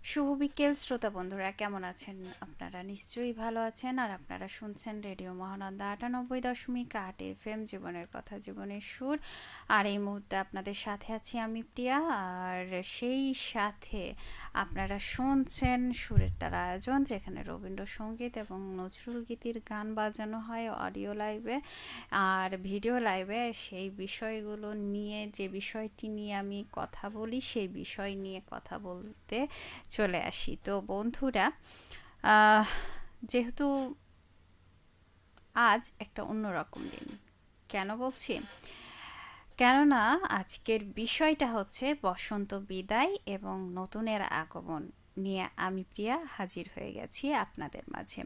শুভ বিকেল শ্রোতা বন্ধুরা, কেমন আছেন? আপনারা নিশ্চয়ই ভালো আছেন। আর আপনারা শুনছেন রেডিও মহানন্দা ৯৮.৮ FM, জীবনের কথা জীবনের সুর। আর এই মুহূর্তে আপনাদের সাথে আছি আমি প্রিয়া। আর সেই সাথে আপনারা শুনছেন সুরের তার আয়োজন, যেখানে রবীন্দ্রসঙ্গীত এবং নজরুল গীতির গান বাজানো হয় অডিও লাইভে আর ভিডিও লাইভে। সেই বিষয়গুলো নিয়ে, যে বিষয়টি নিয়ে আমি কথা বলি, সেই বিষয় নিয়ে কথা বলতে চলে আসি। তো বন্ধুরা, আহ, যেহেতু আজ একটা অন্যরকম দিন, কেন বলছি? কেননা আজকের বিষয়টা হচ্ছে বসন্ত বিদায় এবং নতুনের আগমন নিয়ে আমি প্রিয়া হাজির হয়ে গেছি আপনাদের মাঝে।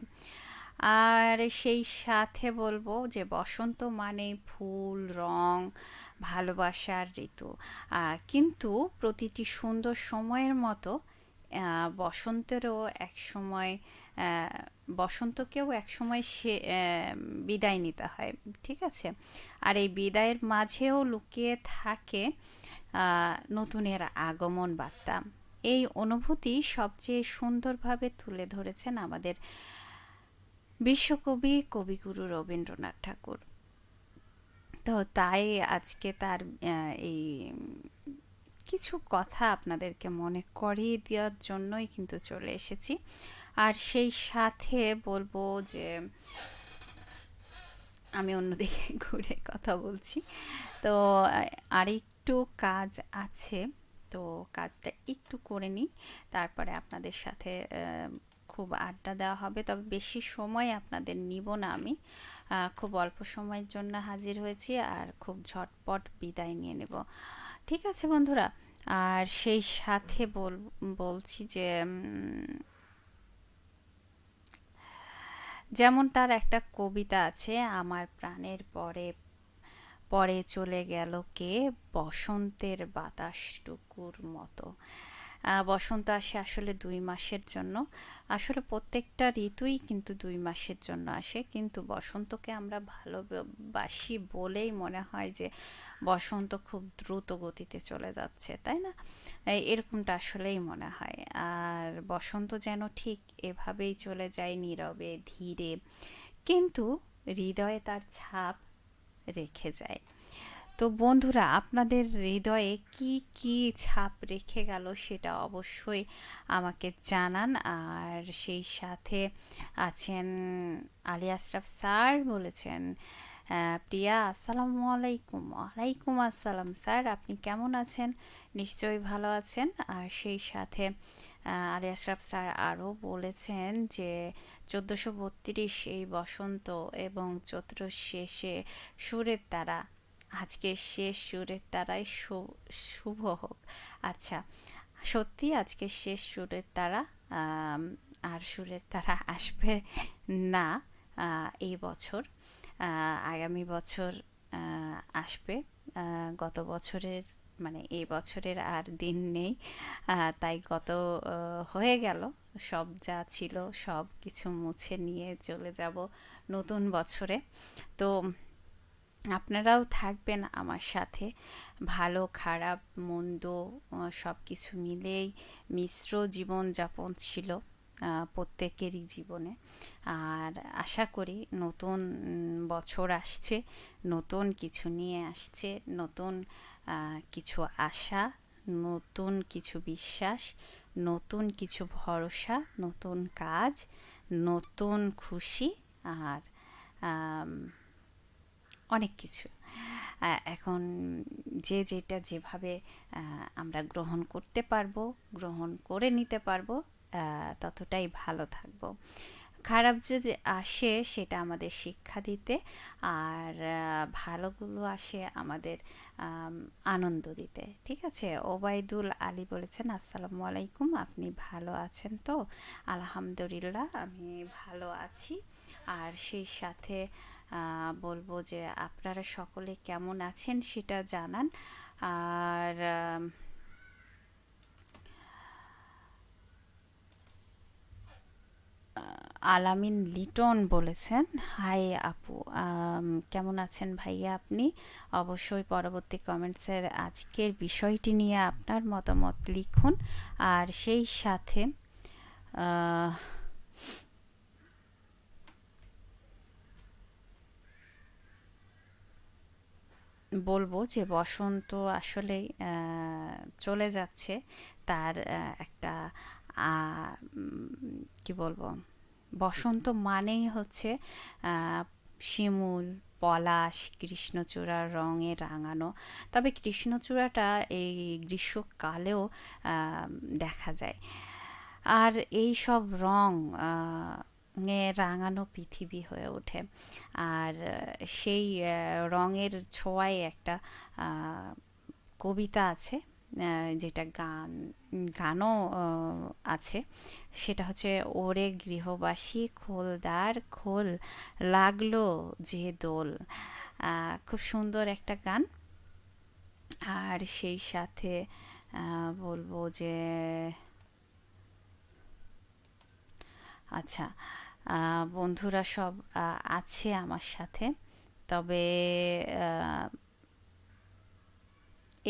আর সেই সাথে বলবো যে বসন্ত মানে ফুল, রং, ভালোবাসার ঋতু। কিন্তু প্রতিটি সুন্দর সময়ের মতো বসন্তেরও এক সময়, আহ, বসন্তকেও এক সময় সে বিদায় নিতে হয়, ঠিক আছে? আর এই বিদায়ের মাঝেও লুকিয়ে থাকে নতুনের আগমন বার্তা। এই অনুভূতি সবচেয়ে সুন্দরভাবে তুলে ধরেছেন আমাদের বিশ্বকবি, কবিগুরু রবীন্দ্রনাথ ঠাকুর। তো তাই আজকে তার এই কিছু কথা আপনাদেরকে মনে করিয়ে দেওয়ার জন্যই কিন্তু চলে এসেছি। আর সেই সাথে বলবো যে আমি অন্যদিকে ঘুরে কথা বলছি। তো আরেকটু কাজ আছে, তো কাজটা একটু করে নিই, তারপরে আপনাদের সাথে খুব আড্ডা দেওয়া হবে। তবে বেশি সময় আপনাদের নিব না আমি, খুব অল্প সময়ের জন্য হাজির হয়েছি আর খুব ঝটপট বিদায় নিয়ে নেব, ঠিক আছে বন্ধুরা? আর সেই সাথে বলছি যে যেমন তার একটা কবিতা আছে, আমার প্রাণের পরে পরে চলে গেল কে, বসন্তের বাতাসটুকুর মতো। বসন্ত আসে আসলে ২ মাসের জন্য। আসলে প্রত্যেকটা ঋতুই কিন্তু ২ মাসের জন্য আসে, কিন্তু বসন্তকে আমরা ভালোবাসি বলেই মনে হয় যে বসন্ত খুব দ্রুত গতিতে চলে যাচ্ছে, তাই না? এরকমটা আসলেই মনে হয়। আর বসন্ত যেন ঠিক এভাবেই চলে যায়, নীরবে ধীরে, কিন্তু হৃদয়ে তার ছাপ রেখে যায়। তো বন্ধুরা, আপনাদের হৃদয়ে কি কি ছাপ রেখে গেল সেটা অবশ্যই আমাকে জানান। আর সেই সাথে আছেন আলী আশরাফ স্যার, বলেছেন প্রিয়া আসসালামু আলাইকুম। ওয়ালাইকুম আসসালাম স্যার, আপনি কেমন আছেন? নিশ্চয়ই ভালো আছেন। আর সেই সাথে আলী আশরাফ স্যার আরও বলেছেন যে ১৪৩২ এই বসন্ত এবং চৈত্র শেষে সুরের তারা, আজকে শেষ সুরের তারাই শুভ হোক। আচ্ছা, সত্যি আজকে শেষ সুরের তারা, আর সুরের তারা আসবে না এই বছর, আগামী বছর আসবে। গত বছরের, মানে এই বছরের আর দিন নেই, তাই গত হয়ে গেল, সব যা ছিল সব কিছু মুছে নিয়ে চলে যাব নতুন বছরে। তো আপনারাও থাকবেন আমার সাথে। ভালো খারাপ মন্দ সব কিছু মিলেই মিশ্র জীবনযাপন ছিল প্রত্যেকেরই জীবনে। আর আশা করি নতুন বছর আসছে, নতুন কিছু নিয়ে আসছে, নতুন কিছু আশা, নতুন কিছু বিশ্বাস, নতুন কিছু ভরসা, নতুন কাজ, নতুন খুশি, আর আম, অনেক কিছু। এখন যে যেটা যেভাবে আমরা গ্রহণ করতে পারবো, গ্রহণ করে নিতে পারবো, ততটাই ভালো থাকবো। খারাপ যদি আসে সেটা আমাদের শিক্ষা দিতে, আর ভালোগুলো আসে আমাদের আনন্দ দিতে, ঠিক আছে? ওবায়দুল আলী বলেছেন আসসালামু আলাইকুম, আপনি ভালো আছেন তো? আলহামদুলিল্লাহ, আমি ভালো আছি। আর সেই সাথে বলবো যে আপনারা সকলে কেমন আছেন সেটা জানান। আর আলামিন লিটন বলেছেন, হাই আপু, কেমন আছেন ভাইয়া আপনি? অবশ্যই পরবর্তী কমেন্টসের আজকের বিষয়টি নিয়ে আপনার মতামত লিখুন। আর সেই সাথে আহ, বলবো যে বসন্ত আসলেই চলে যাচ্ছে। তার একটা কি বলবো, বসন্ত মানেই হচ্ছে আহ, শিমুল, পলাশ, কৃষ্ণচূড়ার রঙে রাঙানো। তবে কৃষ্ণচূড়াটা এই গ্রীষ্মকালেও দেখা যায়। আর এই সব রং এ রাঙানো পৃথিবী হয়ে ওঠে। আর সেই রঙের ছোঁয়ায় একটা কবিতা আছে, যেটা গানও আছে। সেটা হচ্ছে, ওরে গৃহবাসী খোল দ্বার খোল, লাগলো যে দোল। খুব সুন্দর একটা গান। আর সেই সাথে বলবো যে আচ্ছা, বন্ধুরা সব আছে আমার সাথে। তবে আহ,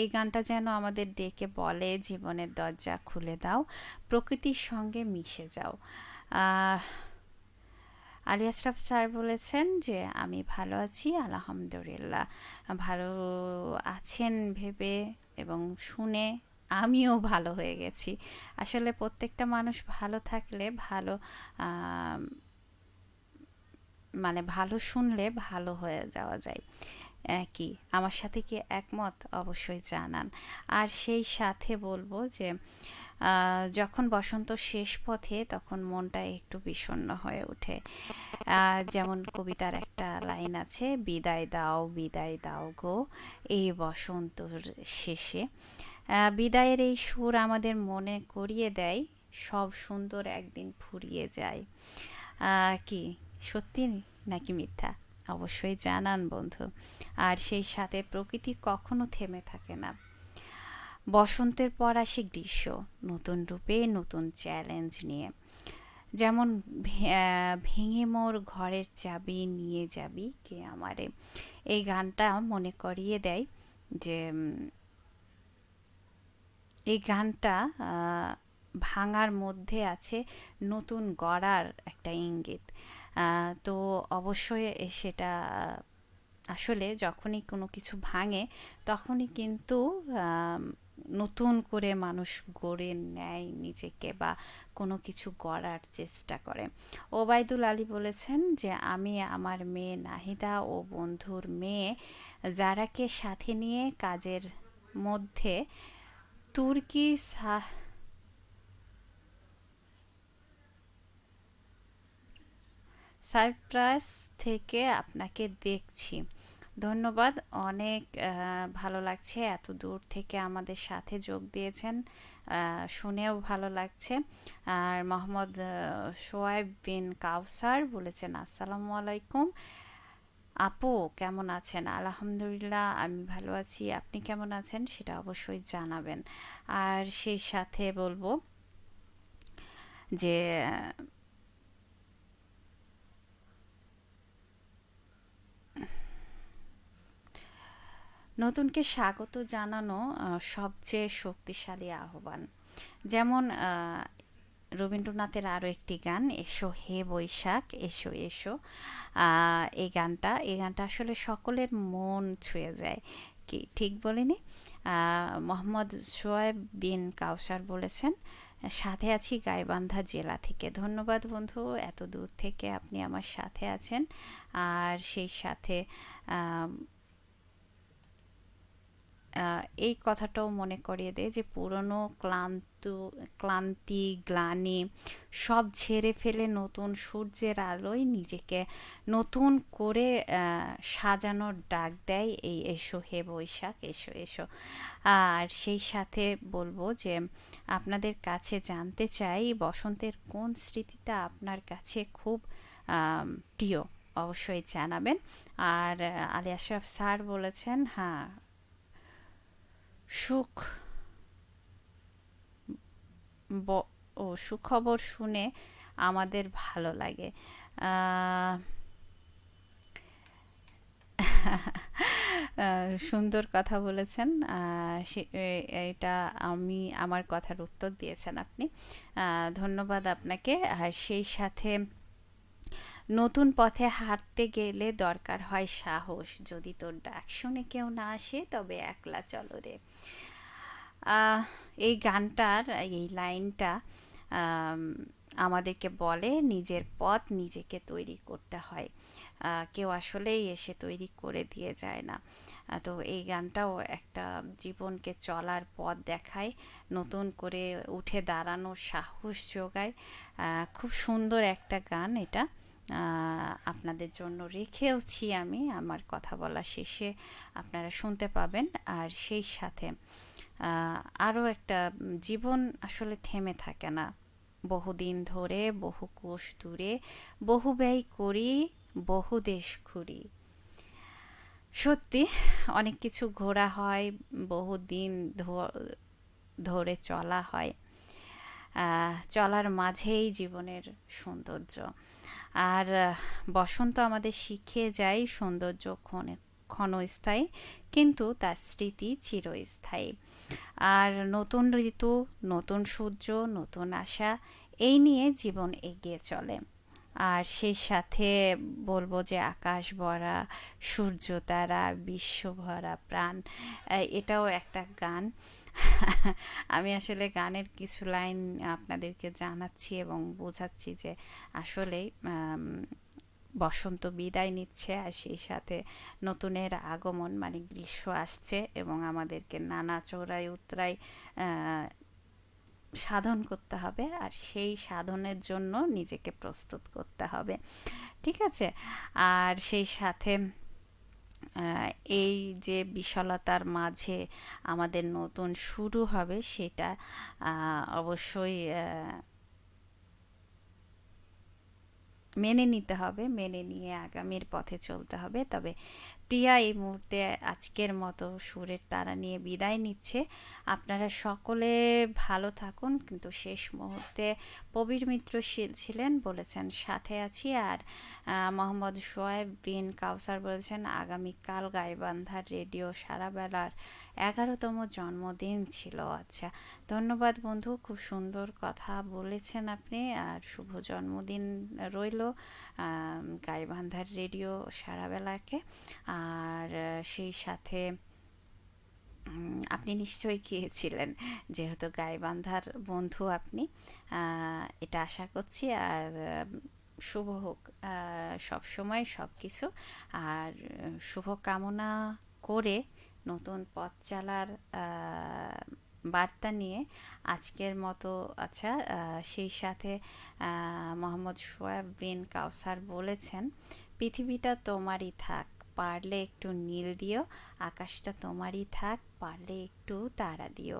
এই গানটা যেন আমাদের ডেকে বলে, জীবনের দরজা খুলে দাও, প্রকৃতির সঙ্গে মিশে যাও। আহ, আলী আশরাফ স্যার বলেছেন যে আমি ভালো আছি আলহামদুলিল্লাহ। ভালো আছেন ভেবে এবং শুনে আমিও ভালো হয়ে গেছি। আসলে প্রত্যেকটা মানুষ ভালো থাকলে ভালো আহ, মানে ভালো শুনলে ভালো হয়ে যাওয়া যায়। কি আমার সাথে কি একমত? অবশ্যই জানান। আর সেই সাথে বলবো যে যখন বসন্ত শেষ পথে তখন মনটা একটু বিষণ্ণ হয়ে ওঠে। যেমন কবিতার একটা লাইন আছে, বিদায় দাও গো এই বসন্তর শেষে। বিদায়ের এই সুর আমাদের মনে করিয়ে দেয় সব সুন্দর একদিন ফুরিয়ে যায়। কি সত্যি নাকি মিথ্যা? অবশ্যই জানান বন্ধু। আর সেই সাথে প্রকৃতি কখনো থেমে থাকে না। বসন্তের পর আসে গ্রীষ্ম, নতুন রূপে নতুন চ্যালেঞ্জ নিয়ে। যেমন ভেঙে মোর ঘরের চাবি নিয়ে যাবি কে আমারে। এই গানটা মনে করিয়ে দেয় যে এই গানটা ভাঙার মধ্যে আছে নতুন গড়ার একটা ইঙ্গিত। তো অবশ্যই সেটা আসলে যখনই কোনো কিছু ভাঙে তখনই কিন্তু নতুন করে মানুষ গড়ে নেয় নিজেকে, বা কোনো কিছু গড়ার চেষ্টা করে। ওবায়দুল আলী বলেছেন যে আমি আমার মেয়ে নাহিদা ও বন্ধুর মেয়ে যারাকে সাথে নিয়ে কাজের মধ্যে তুর্কি সাইপ্রাস থেকে আপনাকে দেখছি। ধন্যবাদ। অনেক ভালো লাগছে এত দূর থেকে আমাদের সাথে যোগ দিয়েছেন, শুনেও ভালো লাগছে। আর মোহাম্মদ সোয়াইব বিন কাউসার বলেছেন, আসসালামু আলাইকুম আপু, কেমন আছেন? আলহামদুলিল্লাহ আমি ভালো আছি, আপনি কেমন আছেন সেটা অবশ্যই জানাবেন। আর সেই সাথে বলবো যে নতুনকে স্বাগত জানানো সবচেয়ে শক্তিশালী আহ্বান। যেমন রবীন্দ্রনাথের আরও একটি গান, এসো হে বৈশাখ এসো এসো। এই গানটা আসলে সকলের মন ছুঁয়ে যায়। কি ঠিক বলিনি? মোহাম্মদ সোয়েব বিন কাউসার বলেছেন, সাথে আছি গাইবান্ধা জেলা থেকে। ধন্যবাদ বন্ধু, এত দূর থেকে আপনি আমার সাথে আছেন। আর সেই সাথে আহ, এই কথাটাও মনে করিয়ে দেয় যে পুরনো ক্লান্তি গ্লানি সব ঝেড়ে ফেলে নতুন সূর্যের আলোয় নিজেকে নতুন করে সাজানোর ডাক দেয় এই এসো হে বৈশাখ এসো এসো। আর সেই সাথে বলবো যে আপনাদের কাছে জানতে চাই, বসন্তের কোন স্মৃতিটা আপনার কাছে খুব প্রিয়? অবশ্যই জানাবেন। আর আলী আশরাফ স্যার বলেছেন, হ্যাঁ, সুখ ব ও সুখবর শুনে আমাদের ভালো লাগে। আহ, সুন্দর কথা বলেছেন। এটা আমার কথার উত্তর দিয়েছেন আপনি। ধন্যবাদ আপনাকে। আর সেই সাথে নতুন পথে হাঁটতে গেলে দরকার হয় সাহস, যদি তোর ডাক শুনে কেউ না আসে তবে একলা চলো রে। আহ, এই গানটার এই লাইনটা আম, আমাদেরকে বলে নিজের পথ নিজেকে তৈরি করতে হয়। কেউ আসলেই এসে তৈরি করে দিয়ে যায় না। তো এই গানটাও একটা জীবনকে চলার পথ দেখায়, নতুন করে উঠে দাঁড়ানোর সাহস যোগায়। খুব সুন্দর একটা গান এটা। আপনাদের জন্য রেখেওছি আমি, আমার কথা বলা শেষে আপনারা শুনতে পাবেন। আর সেই সাথে আরও একটা, জীবন আসলে থেমে থাকে না। বহুদিন ধরে বহু কোষ দূরে বহু ব্যয় করি, বহু দেশ ঘুরি। সত্যি অনেক কিছু ঘোরা হয়, বহুদিন ধরে চলা হয়। চলার মাঝেই জীবনের সৌন্দর্য। আর বসন্ত আমাদের শিখিয়ে যায় সৌন্দর্য ক্ষণস্থায়ী, কিন্তু তার স্মৃতি চিরস্থায়ী। আর নতুন ঋতু, নতুন সূর্য, নতুন আশা, এই নিয়ে জীবন এগিয়ে চলে। আর সেই সাথে বলবো যে আকাশ ভরা সূর্য তারা, বিশ্ব ভরা প্রাণ, এটাও একটা গান। আমি আসলে গানের কিছু লাইন আপনাদেরকে জানাচ্ছি এবং বোঝাচ্ছি যে আসলেই বসন্ত বিদায় নিচ্ছে, আর সেই সাথে নতুনের আগমন মানে গ্রীষ্ম আসছে, এবং আমাদেরকে নানা চড়াই উতরাই সাধন করতে হবে, আর সেই সাধনের জন্য নিজেকে প্রস্তুত করতে হবে। ঠিক আছে? আর সেই সাথে আহ, এই যে বিশালতার মাঝে আমাদের নতুন শুরু হবে, সেটা অবশ্যই মেনে নিতে হবে, মেনে নিয়ে আগামীর পথে চলতে হবে। তবে প্রিয়া এই মুহূর্তে আজকের মতো সুরের তারা নিয়ে বিদায় নিচ্ছে। আপনারা সকলে ভালো থাকুন। কিন্তু শেষ মুহূর্তে প্রবীর মিত্র শীল ছিলেন, বলেছেন সাথে আছি। আর মোহাম্মদ শোয়েব বিন কাউসার বলেছেন আগামীকাল গাইবান্ধার রেডিও সারাবেলার 11তম জন্মদিন ছিল। আচ্ছা, ধন্যবাদ বন্ধু, খুব সুন্দর কথা বলেছেন আপনি। আর শুভ জন্মদিন রইল গাইবান্ধার রেডিও সারাবেলাকে। আর সেই সাথে আপনি নিশ্চয়ই গিয়েছিলেন, যেহেতু গাইবান্ধার বন্ধু আপনি, এটা আশা করছি। আর শুভ হোক সব সময় সব কিছু। আর শুভ কামনা করে নতুন পথ চালার বার্তা নিয়ে আজকের মতো। আচ্ছা, সেই সাথে মোহাম্মদ শোয়েব বিন কাউসার বলেছেন পৃথিবীটা তোমারই থাক, পারলে একটু নীল দিও, আকাশটা তোমারই থাক, পারলে একটু তারা দিও,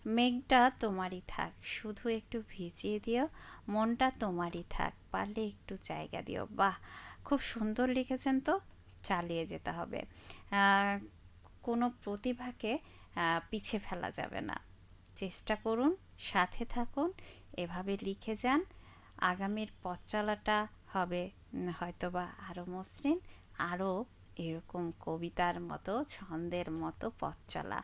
মেঘটা তোমারই থাক, শুধু একটু ভিজিয়ে দিও, মনটা তোমারই থাক, পারলে একটু জায়গা দিও। বাহ, খুব সুন্দর লিখেছেন তো। চালিয়ে যেতে হবে। আহ, কোনো প্রতিভাকে পিছে ফেলা যাবে না। চেষ্টা করুন, সাথে থাকুন, এভাবে লিখে যান। আগামীর পথ চলাটা হবে হয়তোবা আরও মসৃণ, আরও এরকম কবিতার মতো ছন্দের মতো পথ চলা।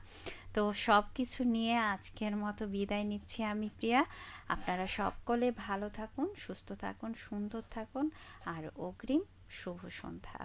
তো সব কিছু নিয়ে আজকের মতো বিদায় নিচ্ছি আমি, প্রিয়া। আপনারা সকলে ভালো থাকুন, সুস্থ থাকুন, সুন্দর থাকুন। আর অগ্রিম শুভ সন্ধ্যা।